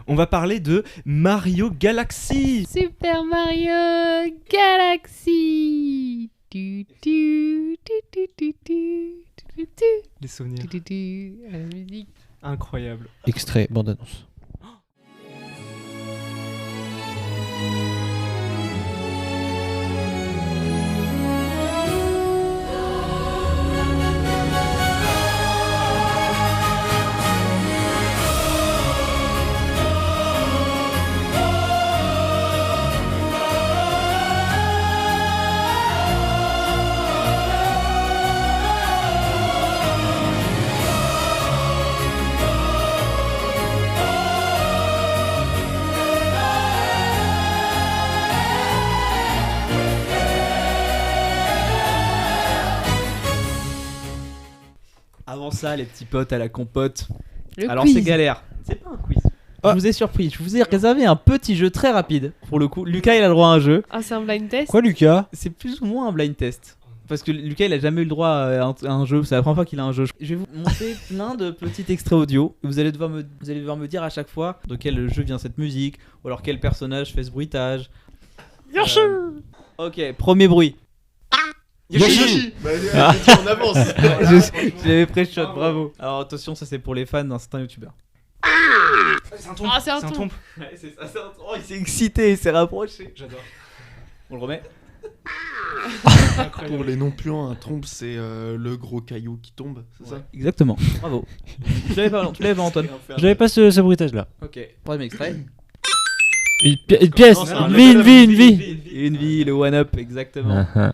On va parler de Mario Galaxy. Super Mario Galaxy. Du, du, du, du, du, du, du, du, Les souvenirs. du, du, du, à la musique. Incroyable. Extrait, bande-annonce. Avant ça, les petits potes à la compote. Le Alors quiz. c'est galère. C'est pas un quiz. Ah. Je vous ai surpris. Je vous ai réservé un petit jeu très rapide. Pour le coup, Lucas il a le droit à un jeu. Ah, c'est un blind test. Quoi, Lucas? C'est plus ou moins un blind test. Parce que Lucas il a jamais eu le droit à un jeu. C'est la première fois qu'il a un jeu. Je vais vous montrer plein de petits extraits audio. Vous allez devoir me dire à chaque fois de quel jeu vient cette musique. Ou alors quel personnage fait ce bruitage. Ok, premier bruit. Yoshi. Bah, Ah. on avance. Je l'avais pré-shot, bravo. Alors attention, ça c'est pour les fans d'un certain youtubeur. C'est un trompe. Ah, c'est un trompe. trompe. Ouais, c'est ça, oh, il s'est excité, il s'est rapproché. J'adore. On le remet. Pour les non-puants, un trompe, c'est le gros caillou qui tombe, c'est ça? Exactement, bravo. Tu l'avais pas, Antoine. J'avais pas ce bruitage-là. Ok, troisième extrait. Une pièce, Non, c'est une un vie, level une up, vie, une vie. Une vie, le one-up, exactement. Ah, ah.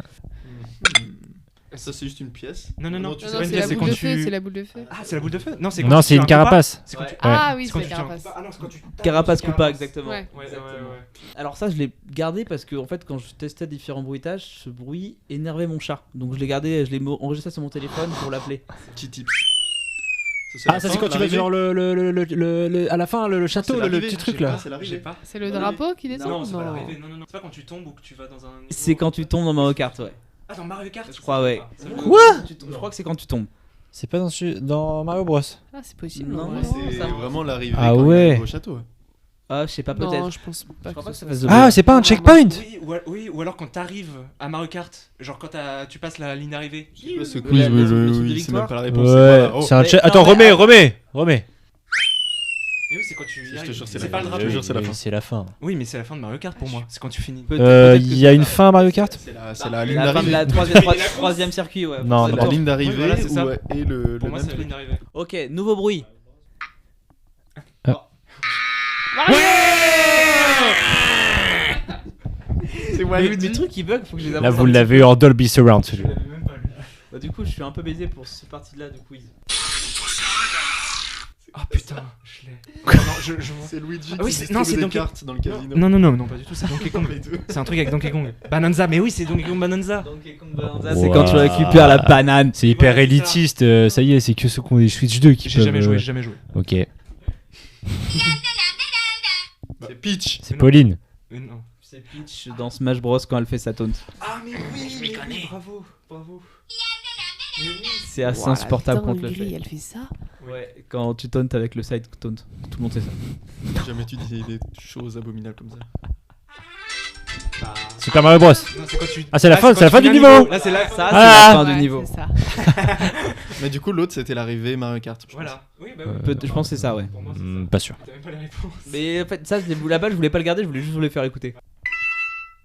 Ça, c'est juste une pièce. Non, non, non. tu Non, sais non, pas c'est une la pièce, boule quand de tu- feu, c'est la boule de feu. Ah, c'est la boule de feu. Non, c'est quand Non, tu c'est fais une un compas. carapace. C'est quand tu. Ah oui, C'est quand c'est la tu fais un carapace. compas. Ah non, c'est quand tu tapes Carapace sur coupa, exactement. Ouais. Ouais, ouais, ouais. Alors ça, je l'ai gardé parce que en fait, quand je testais différents bruitages, ce bruit énervait mon chat. Donc je l'ai gardé, je l'ai enregistré sur mon téléphone pour l'appeler. Petit tips. Ah, ça c'est quand tu vas genre à la fin, le château, c'est le l'arrivée, petit je truc sais là. pas, c'est l'arrivée. J'ai pas. C'est le drapeau qui descend. Non, c'est pas l'arrivée. Non, non, non. C'est pas quand tu tombes ou que tu vas dans un. C'est quand tu tombes dans Mario Kart, ouais. Ah, dans Mario Kart. Je crois, ouais. Quoi? Je crois que c'est quand tu tombes. C'est pas dans Mario Bros. Ah, c'est possible. Non, ouais. C'est ça- vraiment l'arrivée Ah quand il ouais. arrive au château. Ah, je sais pas, Non, peut-être. je pense Je pas. crois pas que ça ça fasse de Ah, bruit. c'est pas un checkpoint? Oui, ou alors quand t'arrives à Mario Kart, genre quand tu passes la ligne d'arrivée. Ce Le quiz, truc de il sait victoire. même pas la réponse. Ouais, Oh, c'est un Mais- check. non, Attends, mais- remets. Mais oui, c'est quand tu. y Je te arrives. jure, c'est C'est la pas le fin. drapeau. Je te jure, c'est la fin. C'est la fin. Oui, mais c'est la fin de Mario Kart pour moi. C'est quand tu finis. Peut-être Il y a une fin à Mario Kart? C'est la ligne La fin de la d'arrivée. troisième circuit, ouais. Non, C'est non. la ligne d'arrivée Oui, voilà, c'est ça. et le Pour moi, même c'est la ligne truc. d'arrivée. Ok, nouveau bruit. C'est Mes trucs qui bug, faut que je les Là, avance vous un petit l'avez peu. en Dolby Surround celui-là. Bah, du coup, je suis un peu baisé pour cette partie-là du quiz. Ah putain, je l'ai. Non, je vois. C'est Luigi Ah oui, qui c'est- non, distribue c'est des Donkey- cartes dans le casino. Non, pas du tout, c'est Donkey Kong. Les deux. C'est un truc avec Donkey Kong. Bonanza, mais oui, c'est Donkey Kong Bonanza. Donkey Kong Bonanza, c'est Wow. quand tu récupères la banane. C'est hyper Ouais, c'est ça. élitiste, ça y est, c'est que ceux qui ont des Switch 2 qui J'ai peuvent. jamais joué, j'ai jamais joué. Ok, C'est Peach. c'est Pauline. Non. C'est Peach dans Smash Bros quand elle fait sa taunt. Ah, mais oui, mais oui, bravo. C'est assez insupportable Dans quand le le gris, fait. elle fait ça. Ouais, quand tu tauntes avec le side taunt. Tout le monde sait ça. J'ai jamais tu dis des choses abominables comme ça. Super Mario Bros. Non, c'est quand tu. Ah, c'est la fin, quand c'est la tu fin du finis un niveau. Là, c'est la. Ça, c'est Ah. la fin du Ouais, niveau. c'est ça. Mais du coup, l'autre c'était l'arrivée Mario Kart. je pense. Voilà. Oui, bah Je pense que c'est ça, ouais. Pour moi, c'est Pas sûr. ça. T'as même pas les réponses. Mais en fait, ça, là-bas, je voulais pas le garder, je voulais juste vous les faire écouter.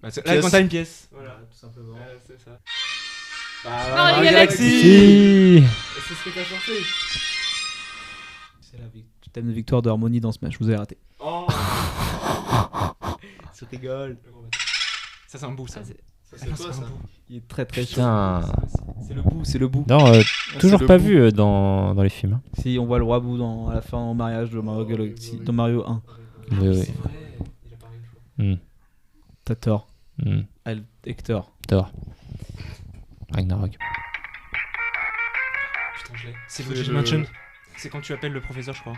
Là, Pièce. quand t'as une pièce. Voilà. tout simplement. C'est ça. Mario Galaxy. Si. C'est ce que t'as chanté. C'est la thème de victoire de Harmony dans Smash, vous avez raté. Oh. Tu rigoles. Ça, c'est un bout, ça. Ah, c'est- Ça, Ah non, c'est toi pas un ça. bout. Il est très très chaud. Putain. C'est le bout. Non, Ah, toujours c'est pas le vu dans les films. Hein. Si on voit le roi bout à la fin au mariage de Mario Galaxy, dans Mario 1. Oui, oui. C'est vrai, il apparaît une fois. T'as tort. Hmm. Hector. Thor. Ragnarok. Putain, je l'ai. C'est C'est Luigi's le- Mansion. C'est quand tu appelles le professeur, je crois.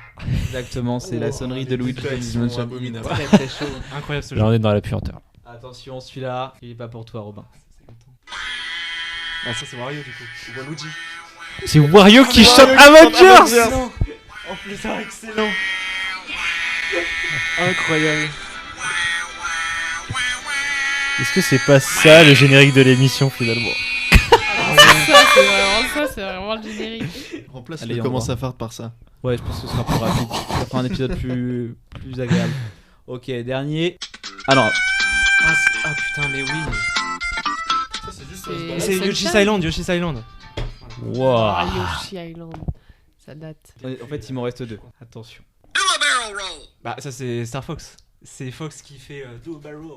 Exactement, c'est la sonnerie de les Luigi détails Luigi's sont Mansion. abominables. Très très chaud. Incroyable ce jeu. Là, on est dans la puanteur. Attention, celui-là, il est pas pour toi, Robin. Ah, ça, c'est Wario du coup. Ou Waluigi. C'est Wario qui chante Wario qui chante Avengers. Avengers. En plus, c'est excellent. Incroyable. Est-ce que c'est pas ça le générique de l'émission finalement? C'est vraiment le générique. Remplace Allez, le on commence va. à fart par ça. Ouais, je pense que ce sera plus rapide. Ça fera un épisode plus agréable. Ok, dernier. Alors, Ah putain, mais oui. C'est C'est Yoshi's Sunshine. Island, Yoshi's Island. Waouh. Ah, Yoshi Island. Ça date. en fait, il m'en reste 2. Attention. Bah, ça c'est Star Fox. C'est Fox qui fait Do a Barrel.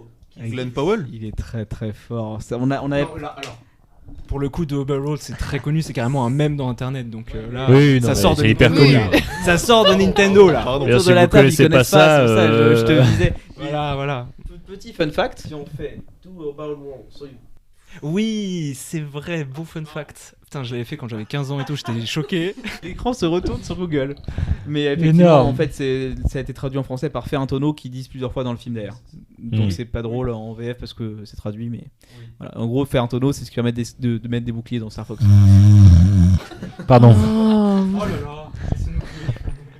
Glenn Powell. Il est très très fort. Ça, on avait... Non, là, alors, pour le coup, Do a Barrel, c'est très connu, c'est carrément un mème dans internet. Donc là, Oui, non, ça mais sort de c'est hyper Nintendo. connu. Là. Ça sort de Nintendo là. Pardon. Bien Autour si de la vous table, ils connaissez connaissent pas pas, ça, c'est pour ça, je te disais. Voilà. Petit fun fact, si on fait Do a Barrel Roll sur YouTube. Oui, c'est vrai, beau fun fact. Putain, je l'avais fait quand j'avais 15 ans et tout, j'étais choqué. L'écran se retourne sur Google. Mais effectivement, Énorme. en fait, ça a été traduit en français par Fait un tonneau qui disent plusieurs fois dans le film d'ailleurs. Donc c'est pas drôle en VF parce que c'est traduit, mais voilà. En gros, Fait un tonneau, c'est ce qui permet de mettre des boucliers dans Star Fox. Pardon. Oh là là,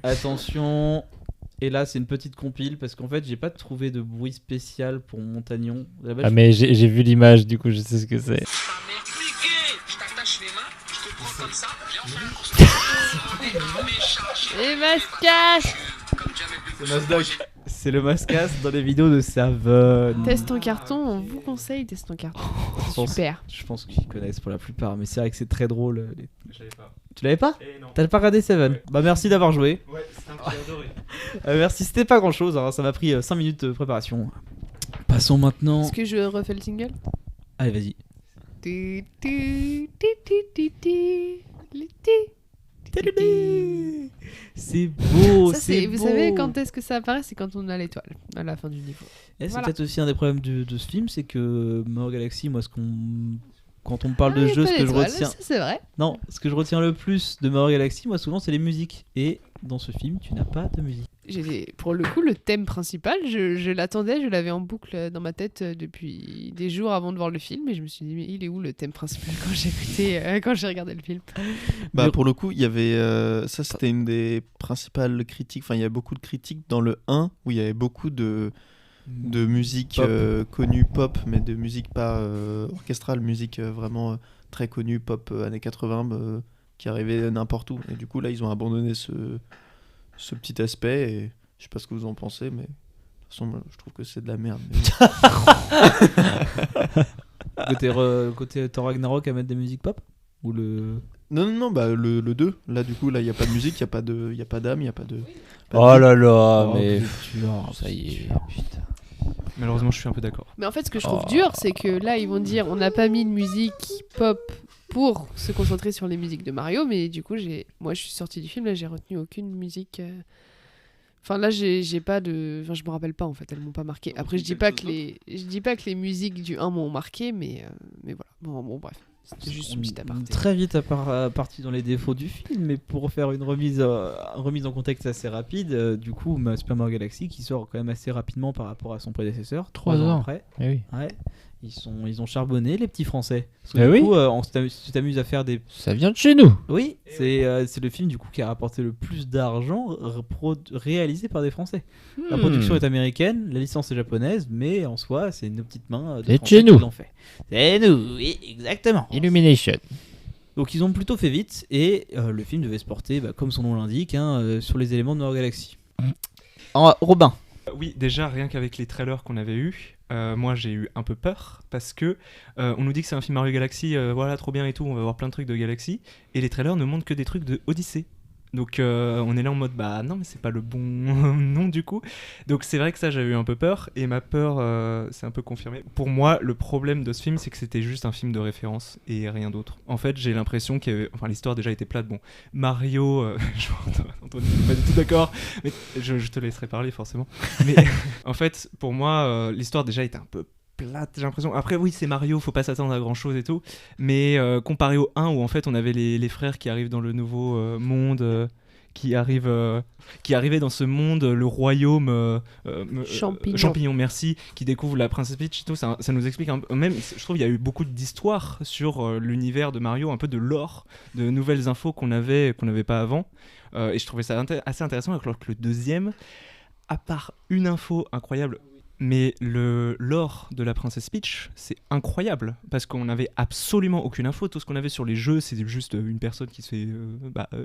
Attention. Et là, c'est une petite compile parce qu'en fait, j'ai pas trouvé de bruit spécial pour Montagnon. Là-bas, Ah mais j'ai vu l'image, du coup je sais ce que c'est. Et Mascasse. c'est le Mascas dans les vidéos de Savon. Test en carton, on vous conseille Test en carton. C'est super. Je pense qu'ils connaissent pour la plupart, mais c'est vrai que c'est très drôle. Je l'avais pas. Tu l'avais pas? Eh non. T'as pas regardé Seven? Ouais. Bah merci d'avoir joué. Ouais, c'était un petit adoré. Merci, c'était pas grand chose, ça m'a pris 5 minutes de préparation. Passons maintenant. Est-ce que je refais le single? Allez, vas-y. Tu, tu, tu, tu, tu, tu, tu, tu. C'est beau, Ça, c'est vous beau. savez quand est-ce que ça apparaît? C'est quand on a l'étoile, à la fin du niveau. Et c'est Voilà. peut-être aussi un des problèmes de ce film, c'est que Mario Galaxy, moi, quand on me parle Ah, de y a jeu, pas ce que je d'étoile, retiens. ça, c'est vrai. Non, ce que je retiens le plus de Mario Galaxy, moi, souvent, c'est les musiques. Et dans ce film, tu n'as pas de musique. Pour le coup, le thème principal, je l'attendais, je l'avais en boucle dans ma tête depuis des jours avant de voir le film, et je me suis dit, mais il est où le thème principal quand j'ai regardé le film? Bah, pour le coup, il y avait. Ça, c'était une des principales critiques. Enfin, il y a beaucoup de critiques dans le 1 où il y avait beaucoup de musique Pop. connue pop, mais de musique pas orchestrale, musique vraiment très connue, pop années 80, qui arrivait n'importe où. Et du coup, là, ils ont abandonné ce petit aspect. Et je sais pas ce que vous en pensez, mais de toute façon, moi, je trouve que c'est de la merde. Mais Côté Thor Ragnarok à mettre des musiques pop? Ou le... non, bah, le 2, là, du coup, là, il n'y a pas de musique, il n'y a pas d'âme, il n'y a pas de. pas de Oh vie. là là, Oh, mais vous êtes ça y est. putain. Malheureusement, je suis un peu d'accord. Mais en fait, ce que je trouve dur, c'est que là, ils vont dire on n'a pas mis de musique pop pour se concentrer sur les musiques de Mario, mais du coup, moi, je suis sortie du film, là, j'ai retenu aucune musique. Enfin, là, j'ai pas de. Enfin, je me rappelle pas, en fait, elles m'ont pas marqué. Après, je dis pas que les musiques du 1 m'ont marqué, mais voilà. Bon, bref. C'était juste une petite aparté. Très vite parti dans les défauts du film, mais pour faire une remise en contexte assez rapide, du coup, Super Mario Galaxy qui sort quand même assez rapidement par rapport à son prédécesseur, 3 ans ans. après. Eh oui. Ouais. Ils ont charbonné les petits Français. Parce que Eh du oui. coup, tu t'amuses à faire des. Ça vient de chez nous. Oui, c'est le film du coup qui a rapporté le plus d'argent réalisé par des Français. La production est américaine, la licence est japonaise, mais en soi, c'est nos petites mains de C'est Français chez nous. qui l'ont fait. C'est nous, oui, exactement. Illumination. Donc ils ont plutôt fait vite et le film devait se porter, comme son nom l'indique, sur les éléments de Mario Galaxy. Robin. Oui, déjà, rien qu'avec les trailers qu'on avait eus, moi j'ai eu un peu peur parce que on nous dit que c'est un film Mario Galaxy, voilà, trop bien et tout, on va voir plein de trucs de Galaxy, et les trailers ne montrent que des trucs de Odyssey. Donc on est là en mode bah non mais c'est pas le bon nom du coup. Donc c'est vrai que ça j'avais eu un peu peur et ma peur s'est un peu confirmée. Pour moi le problème de ce film c'est que c'était juste un film de référence et rien d'autre. En fait j'ai l'impression que l'histoire déjà était plate. Bon Mario, Antoine n'est pas du tout d'accord mais je te laisserai parler forcément. Mais en fait pour moi l'histoire déjà était un peu plate, j'ai l'impression. Après oui c'est Mario, faut pas s'attendre à grand chose et tout, mais comparé au 1 où en fait on avait les frères qui arrivent dans le nouveau monde, qui arrivaient dans ce monde, le royaume champignon, merci, qui découvre la princesse Peach et tout, ça nous explique un peu, même je trouve il y a eu beaucoup d'histoires sur l'univers de Mario, un peu de lore, de nouvelles infos qu'on n'avait pas avant, et je trouvais ça assez intéressant, alors que le deuxième à part une info incroyable, mais le lore de la princesse Peach, c'est incroyable parce qu'on n'avait absolument aucune info. Tout ce qu'on avait sur les jeux, c'était juste une personne qui se fait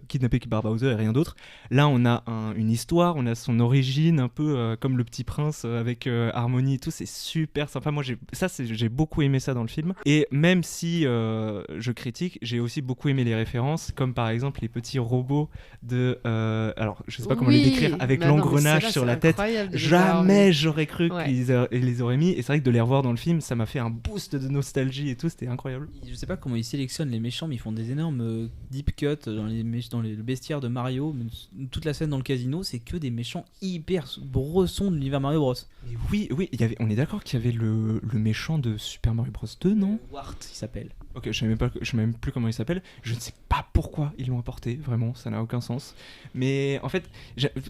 kidnapper par Bowser et rien d'autre. Là, on a une histoire, on a son origine, un peu comme le Petit Prince avec Harmony et tout. C'est super sympa. Moi, j'ai beaucoup aimé ça dans le film. Et même si je critique, j'ai aussi beaucoup aimé les références, comme par exemple les petits robots de. Alors, je sais pas comment les décrire, avec l'engrenage sur la tête. Jamais j'aurais cru qu'ils les auraient mis, et c'est vrai que de les revoir dans le film, ça m'a fait un boost de nostalgie et tout, c'était incroyable. Je sais pas comment ils sélectionnent les méchants, mais ils font des énormes deep cuts dans le bestiaire de Mario. Toute la scène dans le casino, c'est que des méchants hyper brossons de l'univers Mario Bros. Et oui, on est d'accord qu'il y avait le méchant de Super Mario Bros 2, non ? Wart, il s'appelle. Ok, je sais même plus comment il s'appelle. Je ne sais pas pourquoi ils l'ont apporté, vraiment, ça n'a aucun sens. Mais en fait,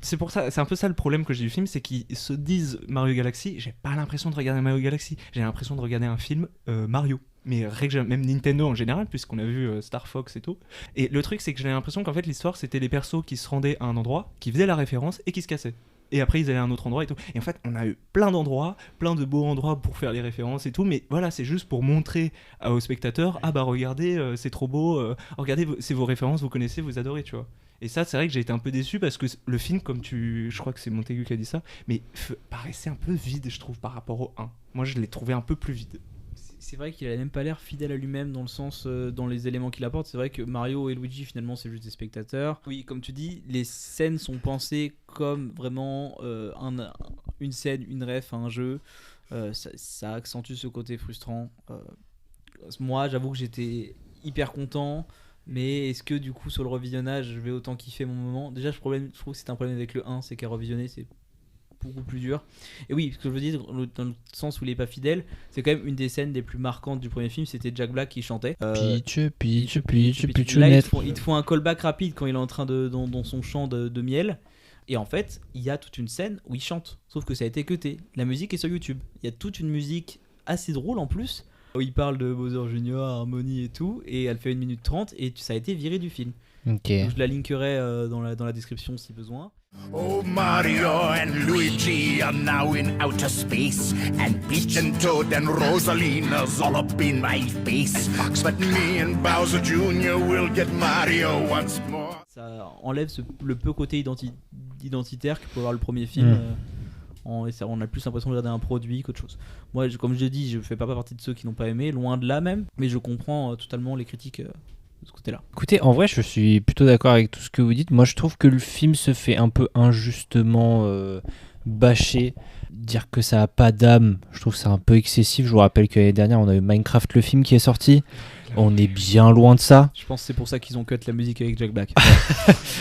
c'est pour ça, c'est un peu ça le problème que j'ai du film, c'est qu'ils se disent Mario Galaxy. J'ai pas l'impression de regarder Mario Galaxy. J'ai l'impression de regarder un film Mario. Mais même Nintendo en général, puisqu'on a vu Star Fox et tout. Et le truc, c'est que j'ai l'impression qu'en fait, l'histoire, c'était les persos qui se rendaient à un endroit, qui faisaient la référence et qui se cassaient. Et après, ils allaient à un autre endroit et tout. Et en fait, on a eu plein d'endroits, plein de beaux endroits pour faire les références et tout. Mais voilà, c'est juste pour montrer aux spectateurs, ah bah regardez, c'est trop beau. Regardez, c'est vos références, vous connaissez, vous adorez, tu vois. Et ça, c'est vrai que j'ai été un peu déçu parce que le film, je crois que c'est Montaigu qui a dit ça, mais paraissait un peu vide, je trouve, par rapport au 1. Moi, je l'ai trouvé un peu plus vide. C'est vrai qu'il a même pas l'air fidèle à lui-même dans le sens, dans les éléments qu'il apporte. C'est vrai que Mario et Luigi, finalement, c'est juste des spectateurs. Oui, comme tu dis, les scènes sont pensées comme vraiment une scène, une ref à un jeu. Ça accentue ce côté frustrant. Moi, j'avoue que j'étais hyper content. Mais est-ce que du coup, sur le revisionnage, je vais autant kiffer mon moment ? Déjà, je trouve que c'est un problème avec le 1, c'est qu'à revisionner, c'est beaucoup plus dur. Et oui, ce que je veux dire, dans le sens où il est pas fidèle, c'est quand même une des scènes les plus marquantes du premier film, c'était Jack Black qui chantait. Peach. Là, ils te font un callback rapide quand il est en train dans son chant de miel. Et en fait, il y a toute une scène où il chante, sauf que ça a été cuté. La musique est sur YouTube. Il y a toute une musique assez drôle en plus, où il parle de Bowser Jr., Harmony et tout, et elle fait 1 minute 30, et ça a été viré du film. Ok. Donc, je la linkerai dans la description si besoin. Oh, Mario and Luigi are now in outer space, and Peach and Toad and Rosalina's all up in my face. But me and Bowser Jr. will get Mario once more. Ça enlève le peu côté identitaire que peut avoir le premier film. On a plus l'impression de regarder un produit qu'autre chose. Moi, comme je dis, je fais pas partie de ceux qui n'ont pas aimé, loin de là même, mais je comprends totalement les critiques de ce côté-là. Écoutez, en vrai, je suis plutôt d'accord avec tout ce que vous dites. Moi, je trouve que le film se fait un peu injustement bâcher. Dire que ça a pas d'âme, je trouve que c'est un peu excessif. Je vous rappelle que l'année dernière, on a eu Minecraft le film qui est sorti. On est bien loin de ça. Je pense que c'est pour ça qu'ils ont cut la musique avec Jack Black.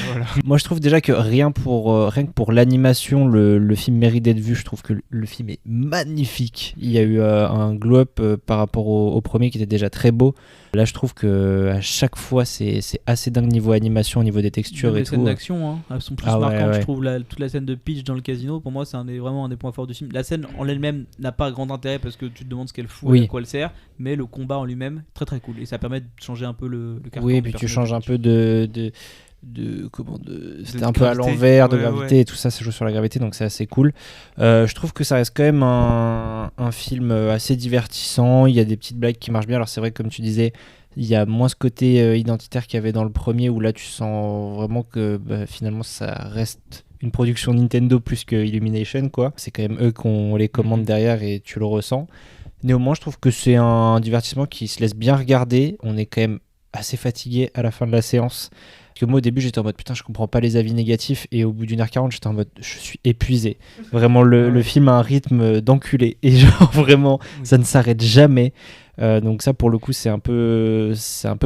Voilà. Moi, je trouve déjà que rien que pour l'animation, le film mérite d'être vu. Je trouve que le film est magnifique. Il y a eu un glow-up par rapport au premier qui était déjà très beau. Là, je trouve que à chaque fois, c'est assez dingue niveau animation, au niveau des textures et tout. Les scènes d'action, hein, elles sont plus marquantes. Je trouve toute la scène de Peach dans le casino, pour moi, c'est vraiment un des points forts du film. La scène en elle-même n'a pas grand intérêt parce que tu te demandes ce qu'elle fout et à quoi elle sert, mais le combat en lui-même, très très cool. Et ça permet de changer un peu le carcan. Oui, et puis tu changes un peu c'était un peu à l'envers de gravité et tout ça joue sur la gravité, donc c'est assez cool. Je trouve que ça reste quand même un film assez divertissant. Il y a des petites blagues qui marchent bien. Alors c'est vrai que comme tu disais, il y a moins ce côté identitaire qu'il y avait dans le premier, où là tu sens vraiment que finalement ça reste une production Nintendo plus que Illumination, quoi. C'est quand même eux qui ont les commandes derrière et tu le ressens. Néanmoins, je trouve que c'est un divertissement qui se laisse bien regarder. On est quand même assez fatigué à la fin de la séance. Parce que moi, au début, j'étais en mode putain, je comprends pas les avis négatifs. Et au bout d'1h40, j'étais en mode je suis épuisé. Vraiment, le film a un rythme d'enculé. Et genre, vraiment, ça ne s'arrête jamais. Donc ça, pour le coup, c'est un peu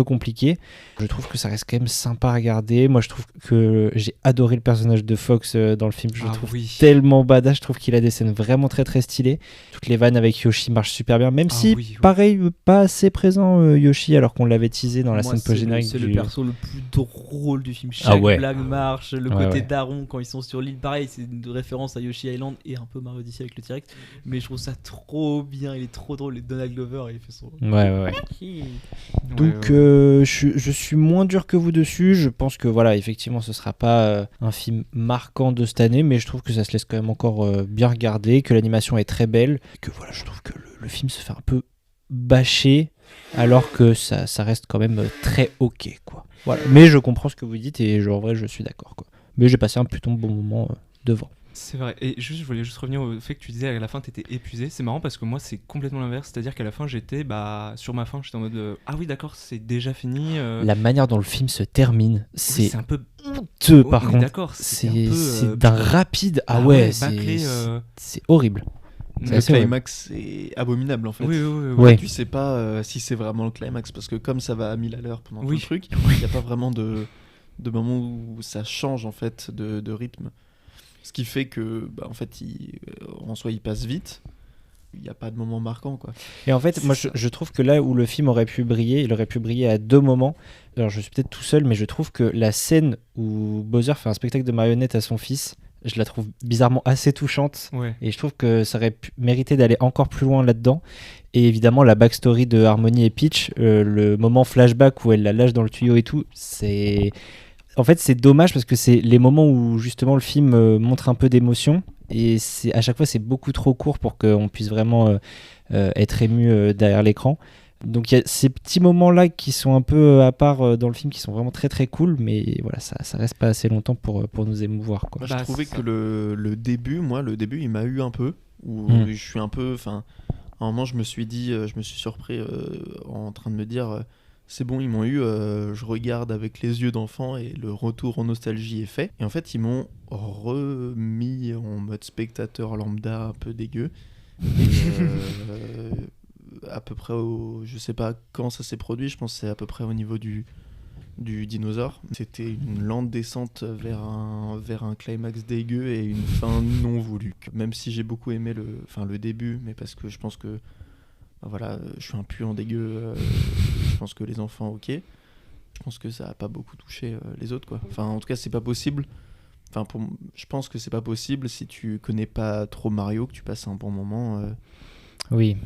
compliqué. Je trouve que ça reste quand même sympa à regarder. Moi, je trouve que j'ai adoré le personnage de Fox dans le film. Je le trouve tellement badass. Je trouve qu'il a des scènes vraiment très très stylées. Toutes les vannes avec Yoshi marchent super bien. Même si, pareil, pas assez présent Yoshi, alors qu'on l'avait teasé dans la scène post-générique. C'est le perso le plus drôle du film. Chaque blague marche. Le côté daron quand ils sont sur l'île, pareil, c'est une référence à Yoshi Island et un peu Mario Odyssey avec le T-Rex. Mais je trouve ça trop bien. Il est trop drôle. Et Donald Glover, il fait Ouais. Donc je suis moins dur que vous dessus. Je pense que voilà, effectivement, ce sera pas un film marquant de cette année, mais je trouve que ça se laisse quand même encore bien regarder, que l'animation est très belle, que voilà, je trouve que le film se fait un peu bâcher, alors que ça reste quand même très ok, quoi. Voilà. Mais je comprends ce que vous dites et en vrai, je suis d'accord, quoi. Mais j'ai passé un plutôt bon moment devant. C'est vrai. Et je voulais juste revenir au fait que tu disais à la fin t'étais épuisé. C'est marrant parce que moi c'est complètement l'inverse. C'est-à-dire qu'à la fin j'étais sur ma fin, j'étais en mode ah oui d'accord, c'est déjà fini. La manière dont le film se termine, c'est un peu honteux par contre. D'accord, c'est d'un rapide. Ah ouais, c'est horrible. Le climax est abominable en fait. Oui. Tu sais pas si c'est vraiment le climax parce que comme ça va à 1000 à l'heure pendant tout le truc, il n'y a pas vraiment de moment où ça change en fait de rythme. Ce qui fait que, en fait, en soi, il passe vite. Il n'y a pas de moment marquant, quoi. Et en fait, moi, je trouve que là où le film aurait pu briller, il aurait pu briller à 2 moments. Alors, je suis peut-être tout seul, mais je trouve que la scène où Bowser fait un spectacle de marionnettes à son fils, je la trouve bizarrement assez touchante. Ouais. Et je trouve que ça aurait mérité d'aller encore plus loin là-dedans. Et évidemment, la backstory de Harmony et Peach, le moment flashback où elle la lâche dans le tuyau et tout, c'est... En fait, c'est dommage parce que c'est les moments où justement le film montre un peu d'émotion et à chaque fois c'est beaucoup trop court pour qu'on puisse vraiment être ému derrière l'écran. Donc il y a ces petits moments-là qui sont un peu à part dans le film qui sont vraiment très très cool, mais voilà, ça reste pas assez longtemps pour nous émouvoir, quoi. Moi, je trouvais que le début, il m'a eu un peu. Où je suis un peu... à un moment, je me suis surpris en train de me dire... c'est bon, ils m'ont eu, je regarde avec les yeux d'enfant et le retour en nostalgie est fait. Et en fait, ils m'ont remis en mode spectateur lambda un peu dégueu. Et à peu près je sais pas quand ça s'est produit, je pense que c'est à peu près au niveau du dinosaure. C'était une lente descente vers un climax dégueu et une fin non voulue. Même si j'ai beaucoup aimé le début, mais parce que je pense que voilà, je suis un puant dégueu, je pense que les enfants, ok. Je pense que ça a pas beaucoup touché les autres, quoi. Enfin, en tout cas, c'est pas possible. Enfin, je pense que c'est pas possible si tu connais pas trop Mario, que tu passes un bon moment. Oui.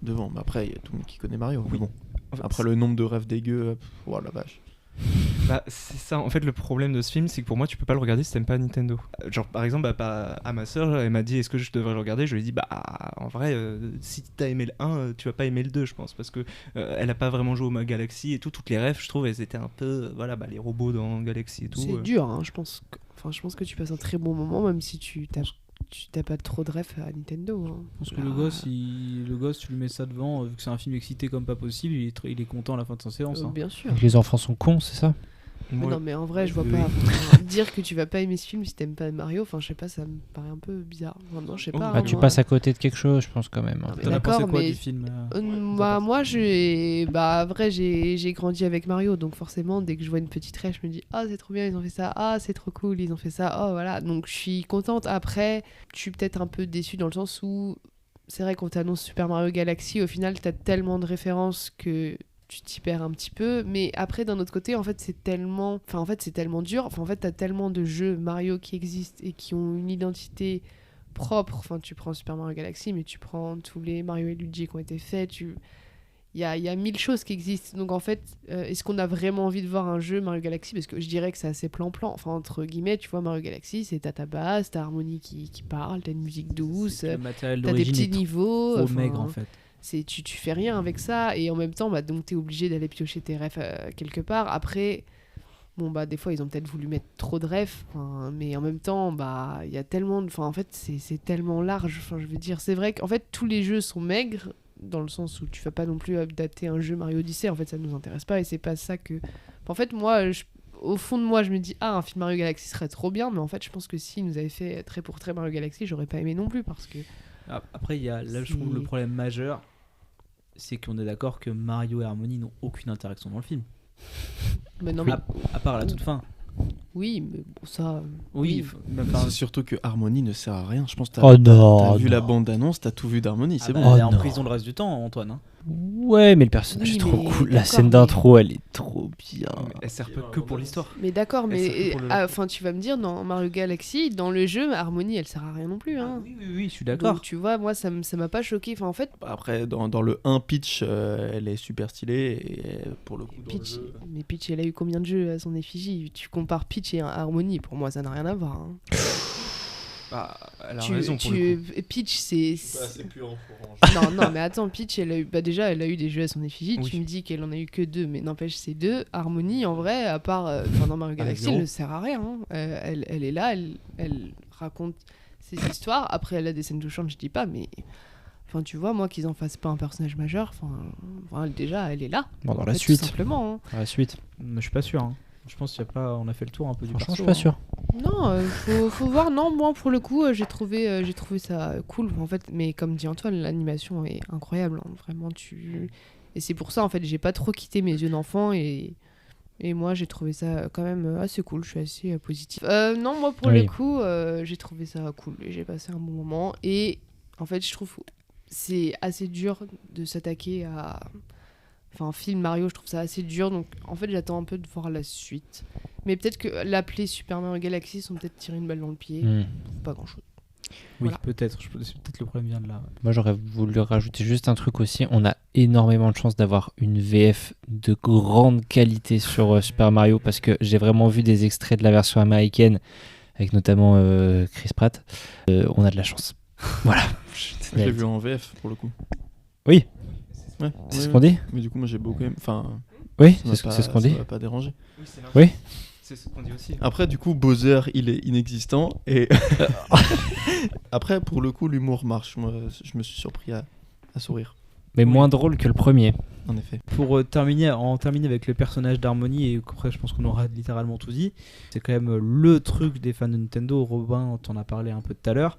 Devant. Mais après, il y a tout le monde qui connaît Mario. Oui. Mais bon. Après, le nombre de rêves dégueux, oh la vache. C'est ça, en fait le problème de ce film c'est que pour moi tu peux pas le regarder si t'aimes pas Nintendo. Genre par exemple à ma soeur elle m'a dit est-ce que je devrais le regarder, je lui ai dit en vrai si t'as aimé le 1 tu vas pas aimer le 2 je pense parce que elle a pas vraiment joué au Galaxy et toutes les rêves je trouve elles étaient un peu les robots dans Galaxy et tout. C'est dur hein, je pense que tu passes un très bon moment même si tu t'as pas trop de rêve à Nintendo. Hein. Parce que le gosse, tu lui mets ça devant, vu que c'est un film excité comme pas possible, il est content à la fin de sa séance. Hein. Bien sûr. Les enfants sont cons, c'est ça ? Non, mais en vrai, je vois pas. Dire que tu vas pas aimer ce film si t'aimes pas Mario, je sais pas, ça me paraît un peu bizarre. Non, je sais pas. Tu passes à côté de quelque chose, je pense quand même. Non, t'en as pensé quoi du film moi, vrai, j'ai grandi avec Mario, donc forcément, dès que je vois une petite rêve, je me dis c'est trop bien, ils ont fait ça, c'est trop cool, ils ont fait ça, voilà. Donc je suis contente. Après, je suis peut-être un peu déçue dans le sens où c'est vrai qu'on t'annonce Super Mario Galaxy, au final, t'as tellement de références que tu t'y perds un petit peu, mais après d'un autre côté c'est tellement dur, t'as tellement de jeux Mario qui existent et qui ont une identité propre, tu prends Super Mario Galaxy mais tu prends tous les Mario et Luigi qui ont été faits, il y a 1000 choses qui existent, donc en fait est-ce qu'on a vraiment envie de voir un jeu Mario Galaxy, parce que je dirais que c'est assez plan-plan, entre guillemets, tu vois, Mario Galaxy t'as ta base, t'as Harmony qui parle, t'as une musique douce, t'as des petits niveaux, trop maigre en fait. Tu fais rien avec ça, et en même temps donc t'es obligé d'aller piocher tes refs quelque part. Après des fois ils ont peut-être voulu mettre trop de refs, mais en même temps il y a tellement c'est tellement large, je veux dire, c'est vrai qu'en fait tous les jeux sont maigres dans le sens où tu vas pas non plus adapter un jeu Mario Odyssey, en fait ça nous intéresse pas, et c'est pas ça que en fait moi au fond de moi je me dis un film Mario Galaxy serait trop bien, mais en fait je pense que si nous avait fait trait pour trait Mario Galaxy, j'aurais pas aimé non plus, parce que après il y a là je trouve le problème majeur, c'est qu'on est d'accord que Mario et Harmony n'ont aucune interaction dans le film. Mais non, à part à la toute fin. Oui, mais bon, ça. Oui, C'est surtout que Harmony ne sert à rien. Je pense que Oh non, t'as vu non. la bande-annonce, t'as tout vu d'Harmony, c'est bon. Oh elle est en non. prison le reste du temps, Antoine. Hein. Ouais, mais le personnage Oui, est trop mais cool. La d'accord, scène mais- d'intro, elle est trop bien. Mais elle sert pas que pour l'histoire. Mais d'accord, Elle sert que mais pour le- enfin, tu vas me dire, dans Mario Galaxy, dans le jeu, Harmony, elle sert à rien non plus. Hein. Oui, je suis d'accord. Donc, tu vois, moi, ça m'a pas choqué. Enfin, en fait, Après, dans le 1 Peach, elle est super stylée. Et pour le coup, dans Peach, le jeu... mais Peach, elle a eu combien de jeux à son effigie? Tu compares Peach et Harmony, pour moi, ça n'a rien à voir. Hein. Bah, elle a raison pour le coup. Peach, c'est. puant Non, mais attends, Peach, elle a eu, bah déjà, elle a eu des jeux à son effigie. Oui. Tu me dis qu'elle en a eu que 2, mais n'empêche, c'est 2. Harmony, en vrai, à part dans Mario Galaxy, zéro. elle ne sert à rien. Hein. Elle est là, elle raconte ses histoires. Après, elle a des scènes touchantes, je dis pas, mais. Enfin, tu vois, moi, qu'ils en fassent pas un personnage majeur, enfin, déjà, elle est là. Bon, dans en la fait, suite. Tout simplement. Hein. Dans la suite. Mais je suis pas sûr. Hein. Je pense qu'il y a pas. On a fait le tour un peu du Franchement, je perso. suis pas sûr. Non, faut voir. Non, moi, pour le coup, j'ai trouvé ça cool. En fait, mais comme dit Antoine, l'animation est incroyable. Hein. Vraiment, Et c'est pour ça, en fait, j'ai pas trop quitté mes yeux d'enfant et moi, j'ai trouvé ça quand même assez cool. Je suis assez positif. Non, moi, pour Oui. le coup, j'ai trouvé ça cool et j'ai passé un bon moment. Et en fait, je trouve c'est assez dur de s'attaquer à. Enfin, un film Mario, je trouve ça assez dur. Donc, en fait, j'attends un peu de voir la suite. Mais peut-être que l'appeler Super Mario Galaxy, ils sont peut-être tiré une balle dans le pied. Hmm. Pour pas grand-chose. Oui, Voilà. peut-être. Peut-être le problème vient de là. Moi, j'aurais voulu rajouter juste un truc aussi. On a énormément de chance d'avoir une VF de grande qualité sur Super Mario parce que j'ai vraiment vu des extraits de la version américaine avec notamment Chris Pratt. On a de la chance. Voilà. Je l'ai vu en VF pour le coup. Oui. Ouais, C'est ouais, ce qu'on dit. Mais du coup, moi j'ai beaucoup aimé. Enfin, Oui, ça m'a c'est ce qu'on dit. Ça m'a pas dérangé. Oui. C'est ce qu'on dit aussi. Après, du coup, Bowser, il est inexistant. Et après, pour le coup, l'humour marche. Moi, je me suis surpris à sourire. Mais moins drôle que le premier. En effet. Pour terminer avec le personnage d'Harmony, et après je pense qu'on aura littéralement tout dit, c'est quand même le truc des fans de Nintendo. Robin, t'en as parlé un peu tout à l'heure.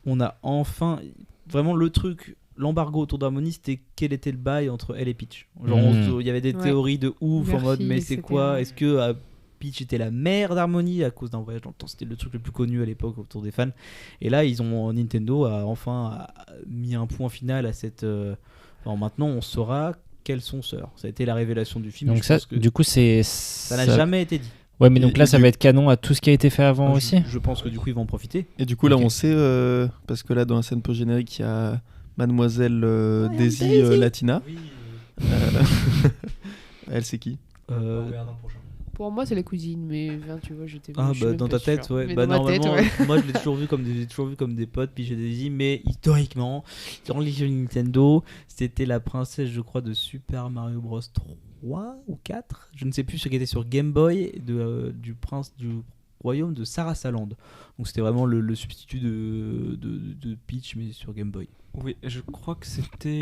On a enfin vraiment le truc, l'embargo autour d'Harmony, c'était quel était le bail entre elle et Peach. Genre, il y avait des Ouais. théories de ouf en Merci, mode mais c'est etc. quoi? Est-ce que Peach était la mère d'Harmony à cause d'un voyage dans le temps? C'était le truc le plus connu à l'époque autour des fans. Et là, Nintendo a enfin mis un point final à cette. Alors maintenant, on saura qu'elles sont sœurs. Ça a été la révélation du film. Donc Je ça, pense que du coup, c'est. ça n'a jamais été dit. Ouais, mais donc là, Et ça du- va être canon à tout ce qui a été fait avant Je- aussi. Je pense que du coup, ils vont en profiter. Et du coup, là, Ok. on sait, parce que là, dans la scène post-générique, il y a Mademoiselle Daisy Daisy. Latina. Elle, c'est qui? Pour moi, c'est la cousine, mais enfin, tu vois, j'étais. Ah je suis bah même dans pas ta tête, sûre. ouais. Mais Bah dans ma tête, normalement, ouais. moi je l'ai toujours vu comme des potes, puis j'ai des mais historiquement, dans les jeux Nintendo, c'était la princesse, je crois, de Super Mario Bros 3 ou 4, je ne sais plus ce qui était sur Game Boy du prince du royaume de Sarasaland. Donc c'était vraiment le substitut de Peach mais sur Game Boy. Oui, et je crois que c'était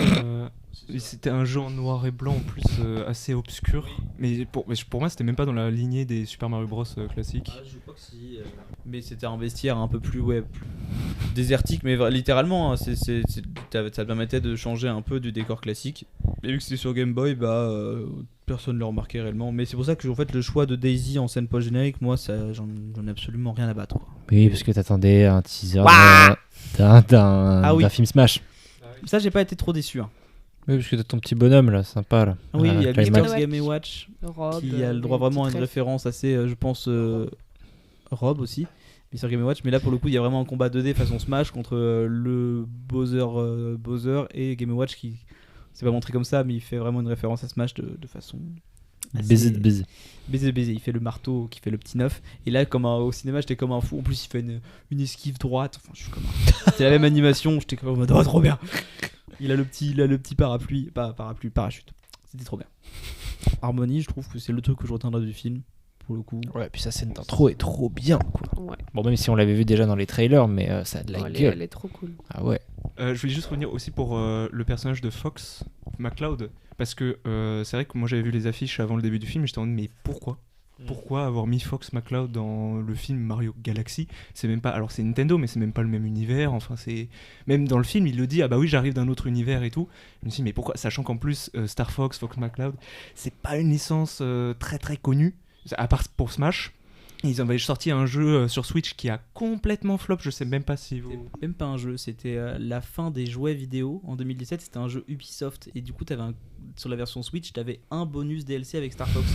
un jeu en noir et blanc en plus assez obscur. Mais pour moi, c'était même pas dans la lignée des Super Mario Bros classiques. Je crois que si, mais c'était un vestiaire un peu plus plus désertique, mais littéralement, hein, ça te permettait de changer un peu du décor classique. Et vu que c'était sur Game Boy, personne ne le remarquait réellement. Mais c'est pour ça que en fait, le choix de Daisy en scène post-générique, moi, j'en ai absolument rien à battre. Quoi. Oui, parce que t'attendais un teaser Ouah d'un film Smash. Ça, j'ai pas été trop déçu. Hein. Oui, parce que t'as ton petit bonhomme là, sympa là. Ah oui, il y a Climax. Mister Game & Watch Rob, qui a le droit vraiment à une référence assez, je pense, Rob aussi. Mr. Game & Watch, mais là pour le coup il y a vraiment un combat 2D façon Smash contre le Bowser et Game & Watch qui c'est pas montré comme ça mais il fait vraiment une référence à Smash de façon Baiser de baiser. baiser, il fait le marteau qui fait le petit neuf et là comme au cinéma j'étais comme un fou, en plus il fait une esquive droite, enfin je suis comme c'était la même animation, j'étais comme en mode oh trop bien. Il a le petit parachute, c'était trop bien. Harmony, je trouve que c'est le truc que je retiendrai du film pour le coup. Ouais, puis sa scène d'intro est trop bien quoi. Ouais. Bon, même si on l'avait vu déjà dans les trailers, mais ça a de la elle gueule. est trop cool. Ah ouais. Je voulais juste revenir aussi pour le personnage de Fox McCloud, parce que c'est vrai que moi j'avais vu les affiches avant le début du film et j'étais en mode mais pourquoi avoir mis Fox McCloud dans le film Mario Galaxy? C'est même pas, alors c'est Nintendo mais c'est même pas le même univers, enfin c'est même dans le film il le dit, ah bah oui j'arrive d'un autre univers et tout. Je me suis dit mais pourquoi, sachant qu'en plus Star Fox McCloud c'est pas une licence très très connue à part pour Smash. Ils avaient sorti un jeu sur Switch qui a complètement flop, je sais même pas si vous... C'était même pas un jeu, c'était la fin des jouets vidéo en 2017, c'était un jeu Ubisoft et du coup sur la version Switch t'avais un bonus DLC avec Star Fox,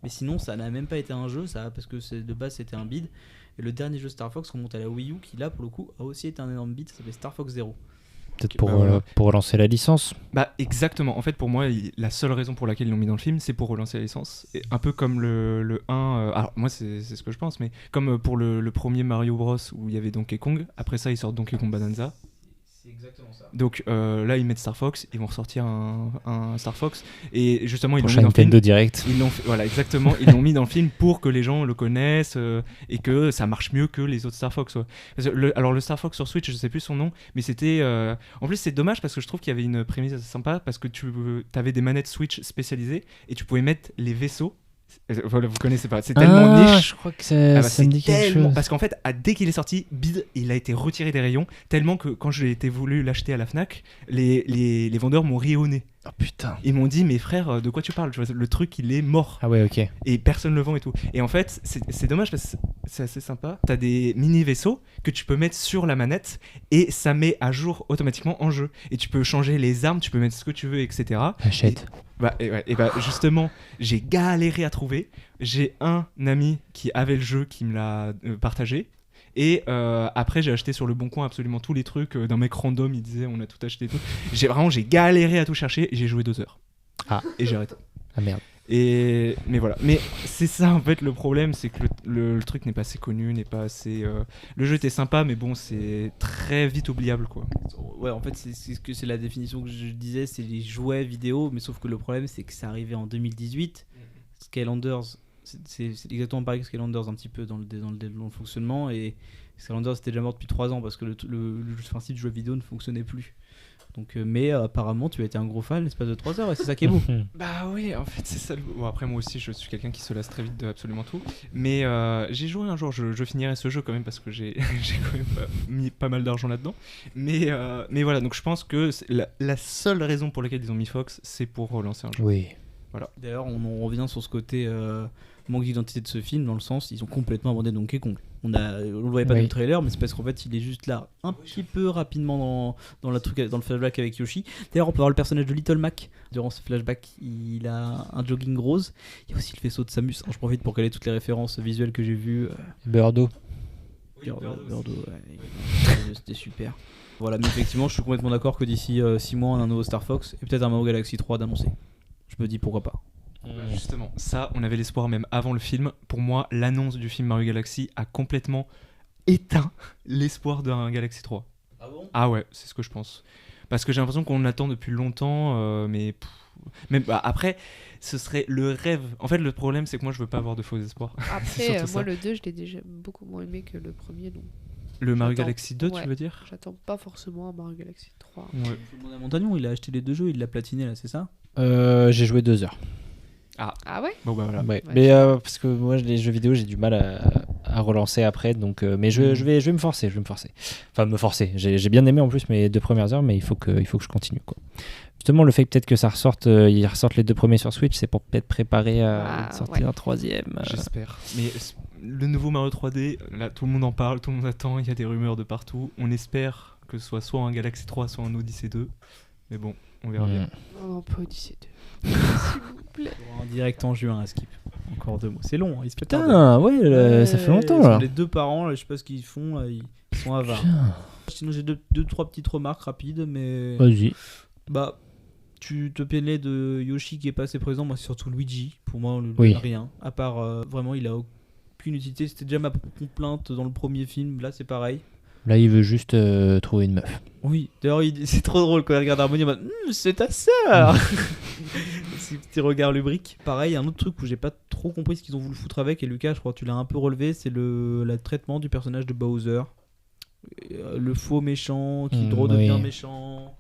mais sinon ça n'a même pas été un jeu ça, parce que de base c'était un bid, et le dernier jeu Star Fox remonte à la Wii U qui là pour le coup a aussi été un énorme bid, ça s'appelait Star Fox Zero. Peut-être pour relancer la licence. Bah exactement, en fait pour moi la seule raison pour laquelle ils l'ont mis dans le film c'est pour relancer la licence, et un peu comme le 1, alors moi c'est ce que je pense, mais comme pour le premier Mario Bros où il y avait Donkey Kong, après ça ils sortent Donkey Kong Bonanza. C'est exactement ça. Donc là ils mettent Star Fox, ils vont ressortir un Star Fox, et justement ils l'ont mis Prochain dans le film. Nintendo Direct. Voilà exactement, ils l'ont mis dans le film pour que les gens le connaissent et que ça marche mieux que les autres Star Fox. Ouais. Parce que alors le Star Fox sur Switch, je sais plus son nom, mais c'était en plus c'est dommage parce que je trouve qu'il y avait une prémisse assez sympa, parce que tu avais des manettes Switch spécialisées et tu pouvais mettre les vaisseaux. Voilà, vous connaissez pas, c'est tellement niche. Je crois que ça me dit quelque chose. Parce qu'en fait, dès qu'il est sorti, bid, il a été retiré des rayons, tellement que quand j'ai été voulu l'acheter à la Fnac, les vendeurs m'ont ri au nez. Oh putain. Ils m'ont dit, mais frère, de quoi tu parles? Le truc, il est mort. Ah ouais, ok. Et personne le vend et tout. Et en fait, c'est dommage parce que c'est assez sympa. T'as des mini vaisseaux que tu peux mettre sur la manette et ça met à jour automatiquement en jeu. Et tu peux changer les armes, tu peux mettre ce que tu veux, etc. Achète. Et bah justement, j'ai galéré à trouver. J'ai un ami qui avait le jeu qui me l'a partagé. Et après j'ai acheté sur le bon coin absolument tous les trucs d'un mec random, il disait on a tout acheté et tout. J'ai galéré à tout chercher et j'ai joué 2 heures. Ah. Et j'ai arrêté. Ah merde. Mais voilà, mais c'est ça en fait le problème, c'est que le truc n'est pas assez connu, n'est pas assez... Le jeu était sympa, mais bon, c'est très vite oubliable quoi. Ouais, en fait c'est la définition que je disais, c'est les jouets vidéo, mais sauf que le problème c'est que c'est arrivé en 2018. Skylanders, c'est exactement pareil que Skylanders un petit peu dans le fonctionnement, et Skylanders c'était déjà mort depuis 3 ans parce que le principe de jeu vidéo ne fonctionnait plus. Donc, mais apparemment tu as été un gros fan l'espace de 3 heures et c'est ça qui est beau. Bah oui, en fait c'est ça. Bon, après moi aussi je suis quelqu'un qui se lasse très vite de absolument tout. Mais j'ai joué un jour, je finirai ce jeu quand même parce que j'ai quand même mis pas mal d'argent là-dedans. Mais voilà, donc je pense que la seule raison pour laquelle ils ont mis Fox, c'est pour relancer un jeu. Oui. Voilà. D'ailleurs on en revient sur ce côté manque d'identité de ce film, dans le sens ils ont complètement abandonné Donkey Kong. On le voyait pas dans le trailer, mais c'est parce qu'en fait il est juste là un petit peu rapidement dans le flashback avec Yoshi. D'ailleurs on peut voir le personnage de Little Mac durant ce flashback, il a un jogging rose, il y a aussi le faisceau de Samus. Je profite pour caler toutes les références visuelles que j'ai vues. Birdo. Birdo, c'était super. Voilà, mais effectivement je suis complètement d'accord que d'ici 6 mois on a un nouveau Star Fox et peut-être un Mario Galaxy 3 d'annoncer. Je me dis pourquoi pas. Justement, ça, on avait l'espoir même avant le film. Pour moi, l'annonce du film Mario Galaxy a complètement éteint l'espoir d'un Galaxy 3. Ah bon ? Ah ouais, c'est ce que je pense. Parce que j'ai l'impression qu'on l'attend depuis longtemps, mais même après, ce serait le rêve. En fait, le problème, c'est que moi, je veux pas avoir de faux espoirs. Après, moi, le 2, je l'ai déjà beaucoup moins aimé que le premier, donc. Le Mario Galaxy 2, ouais, tu veux dire ? J'attends pas forcément un Mario Galaxy 3. Ouais. Faut demander à Montagnon, il a acheté les 2 jeux, il l'a platiné là, c'est ça ? J'ai joué 2 heures. Ah ouais ? Bon bah voilà. Ouais. Mais parce que moi les jeux vidéo j'ai du mal à relancer après, donc mais je vais me forcer, Enfin me forcer. J'ai bien aimé en plus mes 2 premières heures, mais il faut que je continue quoi. Justement le fait peut-être que ça ressorte, ils ressortent les 2 premiers sur Switch, c'est pour peut-être préparer à sortir un 3e. J'espère. Mais le nouveau Mario 3D, là tout le monde en parle, tout le monde attend, il y a des rumeurs de partout. On espère que ce soit un Galaxy 3, soit un Odyssey 2. Mais bon, on verra bien. Non, pas Odyssey 2. S'il vous plaît. En direct en juin à Skip. Encore 2 mois. C'est long, il se fait tard. Putain, ouais, ça fait longtemps là. Les 2 parents, je sais pas ce qu'ils font, ils sont avares. Sinon j'ai 2-3 petites remarques rapides, mais. Vas-y. Bah, tu te plaignais de Yoshi qui est pas assez présent, moi c'est surtout Luigi. Pour moi, rien. À part vraiment, il a aucune utilité. C'était déjà ma complainte dans le premier film, là c'est pareil. Là, il veut juste trouver une meuf. Oui, d'ailleurs, c'est trop drôle quand il regarde Harmonie, c'est ta sœur. Ces petits regards lubriques. Pareil, un autre truc où j'ai pas trop compris ce qu'ils ont voulu foutre avec, et Lucas, je crois que tu l'as un peu relevé, c'est le traitement du personnage de Bowser. Le faux méchant qui devient méchant.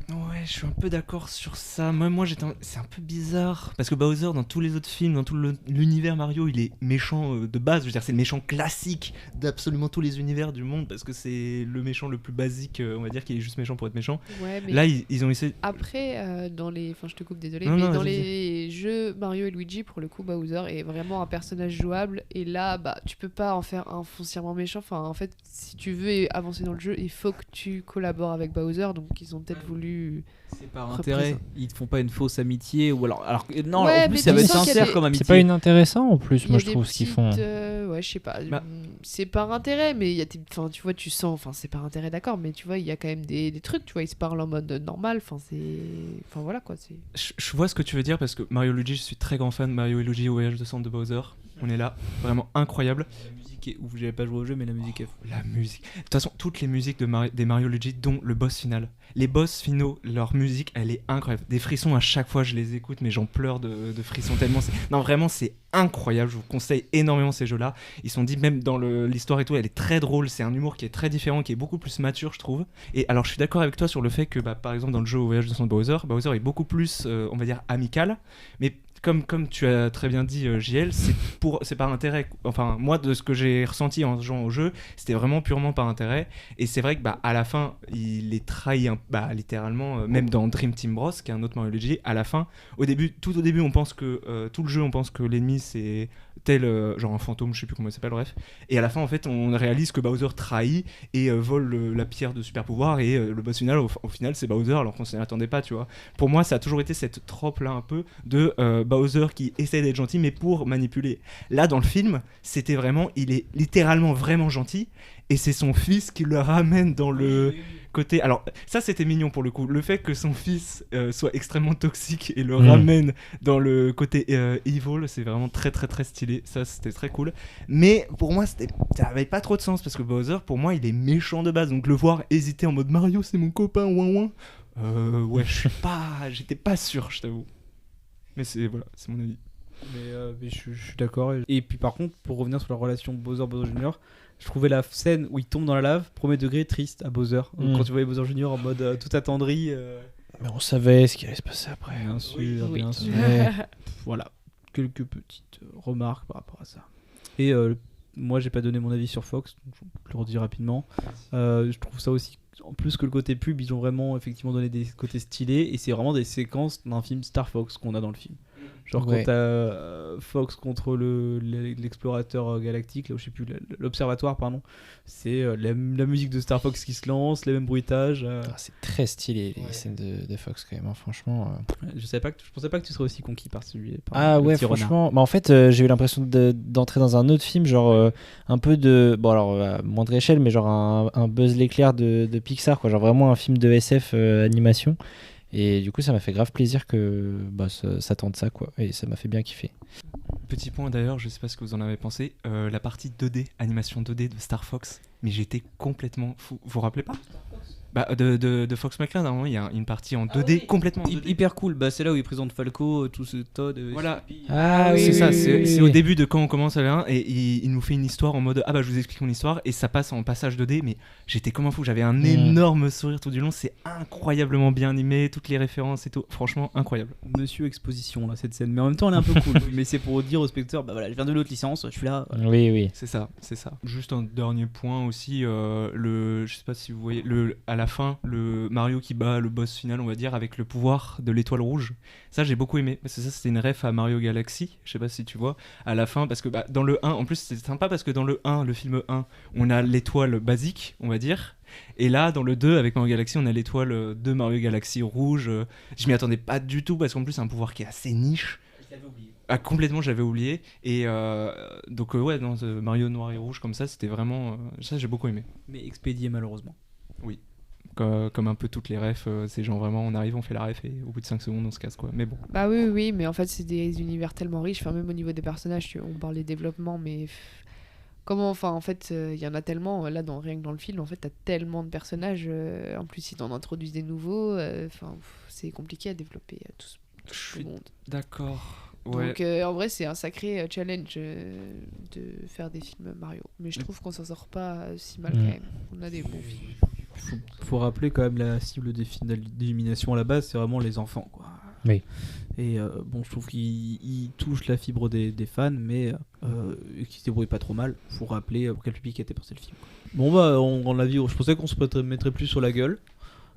Ouais, je suis un peu d'accord sur ça. Moi c'est un peu bizarre parce que Bowser dans tous les autres films, dans tout l'univers Mario, il est méchant de base. Je veux dire, c'est le méchant classique d'absolument tous les univers du monde parce que c'est le méchant le plus basique. On va dire qu'il est juste méchant pour être méchant. Ouais, mais là, ils ont essayé. Après, dans les, enfin, je te coupe, désolé, Non, mais non, dans vas-y. les jeux Mario et Luigi, pour le coup, Bowser est vraiment un personnage jouable. Et là, bah, tu peux pas en faire un foncièrement méchant. Enfin, en fait, si tu veux avancer dans le jeu, il faut que tu collabores avec Bowser. Donc, ils ont peut-être voulu. C'est par intérêt, ils te font pas une fausse amitié ou alors que- non, Ouais, en plus mais ça tu va être sens qu'il y a sincère des- comme amitié. C'est pas inintéressant en plus, Il y moi a je des trouve ce qu'ils font. petites, ouais, je sais pas. Bah. C'est par intérêt, mais il y a enfin, tu vois, tu sens, enfin, c'est par intérêt, d'accord, mais tu vois, il y a quand même des trucs, tu vois, ils se parlent en mode normal, enfin, enfin, voilà quoi, c'est. Je vois ce que tu veux dire parce que Mario et Luigi, je suis très grand fan de Mario et Luigi au voyage de centre de Bowser. On est là, vraiment incroyable. La musique est ouf, j'avais pas joué au jeu mais la musique est fou. La musique. De toute façon, toutes les musiques des Mario et Luigi, dont le boss final. Les boss finaux, leur musique, elle est incroyable. Des frissons à chaque fois, je les écoute, mais j'en pleure de frissons tellement. Non, vraiment, c'est incroyable. Je vous conseille énormément ces jeux-là. Ils sont dit, même dans l'histoire et tout, elle est très drôle. C'est un humour qui est très différent, qui est beaucoup plus mature, je trouve. Et alors, je suis d'accord avec toi sur le fait que, par exemple, dans le jeu au voyage de centre de Bowser est beaucoup plus, on va dire, amical. Mais comme tu as très bien dit, JL, c'est par intérêt. Enfin, moi, de ce que j'ai ressenti en jouant au jeu, c'était vraiment purement par intérêt. Et c'est vrai que à la fin, il est trahi, littéralement, même dans Dream Team Bros, qui est un autre Mario Luigi. À la fin, tout au début, on pense que tout le jeu, on pense que l'ennemi c'est tel genre un fantôme, je sais plus comment il s'appelle, bref. Et à la fin, en fait, on réalise que Bowser trahit et vole la pierre de super pouvoir. Et le boss final, au final, c'est Bowser, alors qu'on s'y attendait pas, tu vois. Pour moi, ça a toujours été cette trope là un peu de Bowser qui essaie d'être gentil mais pour manipuler. Là dans le film, c'était vraiment, il est littéralement vraiment gentil et c'est son fils qui le ramène dans le côté. Alors ça c'était mignon pour le coup. Le fait que son fils soit extrêmement toxique et le ramène dans le côté evil, c'est vraiment très très très stylé. Ça c'était très cool. Mais pour moi ça avait pas trop de sens parce que Bowser pour moi il est méchant de base. Donc le voir hésiter en mode Mario c'est mon copain ouin ouin. Ouais j'étais pas sûr je t'avoue. Mais c'est mon avis. Mais je suis d'accord. Et puis par contre, pour revenir sur la relation Bowser Junior, je trouvais la scène où il tombe dans la lave, premier degré, triste à Bowser. Quand tu voyais Bowser Junior en mode tout attendri. Mais on savait ce qui allait se passer après. Bien sûr, Oui. bien sûr. Ouais. Voilà, quelques petites remarques par rapport à ça. Et moi, j'ai pas donné mon avis sur Fox, donc je le redis rapidement. Je trouve ça aussi, en plus que le côté pub, ils ont vraiment effectivement donné des côtés stylés, et c'est vraiment des séquences d'un film Star Fox qu'on a dans le film. Genre Ouais. quand t'as Fox contre l'explorateur galactique, là, je sais plus, l'observatoire, pardon, c'est la musique de Star Fox qui se lance, les mêmes bruitages. Ah, c'est très stylé les scènes de Fox quand même, hein, franchement. Je pensais pas que tu serais aussi conquis par celui. Par Ah le ouais, petit renard. franchement. Bah, en fait, j'ai eu l'impression d'entrer dans un autre film, genre un peu de. Bon, alors, à moindre échelle, mais genre un Buzz l'éclair de Pixar, quoi. Genre vraiment un film de SF animation. Et du coup, ça m'a fait grave plaisir que ça tente ça, quoi. Et ça m'a fait bien kiffer. Petit point d'ailleurs, je sais pas ce que vous en avez pensé, la partie 2D, animation 2D de Star Fox, mais j'étais complètement fou. Vous vous rappelez pas ? De Fox McCloud, à un moment, il y a une partie en 2D complètement 2D. Hyper cool, c'est là où il présente Falco, tout ce Todd. Voilà. Ah C'est ça, c'est au début de quand on commence à l'1 et il nous fait une histoire en mode je vous explique mon histoire et ça passe en passage 2D, mais j'étais comme un fou, j'avais un énorme sourire tout du long, c'est incroyablement bien animé, toutes les références et tout, franchement incroyable. Monsieur Exposition là, cette scène, mais en même temps elle est un peu cool. Mais c'est pour dire au spectateur, je viens de l'autre licence, je suis là. Voilà. Oui. C'est ça. Juste un dernier point aussi, je sais pas si vous voyez, à la fin, le Mario qui bat le boss final, on va dire, avec le pouvoir de l'étoile rouge. Ça, j'ai beaucoup aimé. Parce que ça, c'était une ref à Mario Galaxy. Je sais pas si tu vois. À la fin, parce que dans le 1, en plus, c'est sympa parce que dans le 1, le film 1, on a l'étoile basique, on va dire. Et là, dans le 2, avec Mario Galaxy, on a l'étoile de Mario Galaxy rouge. Je m'y attendais pas du tout parce qu'en plus, c'est un pouvoir qui est assez niche. Je l'avais oublié. Complètement, j'avais oublié. Et donc, Mario noir et rouge comme ça, c'était vraiment. Ça, j'ai beaucoup aimé. Mais expédié malheureusement. Oui. Comme un peu toutes les refs, c'est genre vraiment on arrive, on fait la ref et au bout de 5 secondes on se casse quoi. Mais bon. Bah oui, mais en fait c'est des univers tellement riches, enfin même au niveau des personnages, on parle des développements, mais comment, enfin en fait il y en a tellement, là rien que dans le film, en fait t'as tellement de personnages, en plus ils t'en introduisent des nouveaux, c'est compliqué à développer tout le monde. D'accord. Ouais. Donc en vrai c'est un sacré challenge de faire des films Mario, mais je trouve qu'on s'en sort pas si mal quand même, on a des bons films. Faut rappeler quand même la cible des films d'illumination à la base, c'est vraiment les enfants, quoi. Oui. Et bon, je trouve qu'il touche la fibre des fans, mais qui se débrouille pas trop mal. Faut rappeler quel public était pensé le film. Bon bah, on l'a vu. Je pensais qu'on se mettrait plus sur la gueule.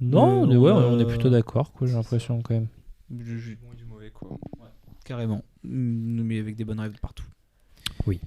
Non, on est plutôt d'accord, quoi. J'ai l'impression quand même. Du mauvais, quoi. Carrément. Mais avec des bonnes rêves partout. Oui.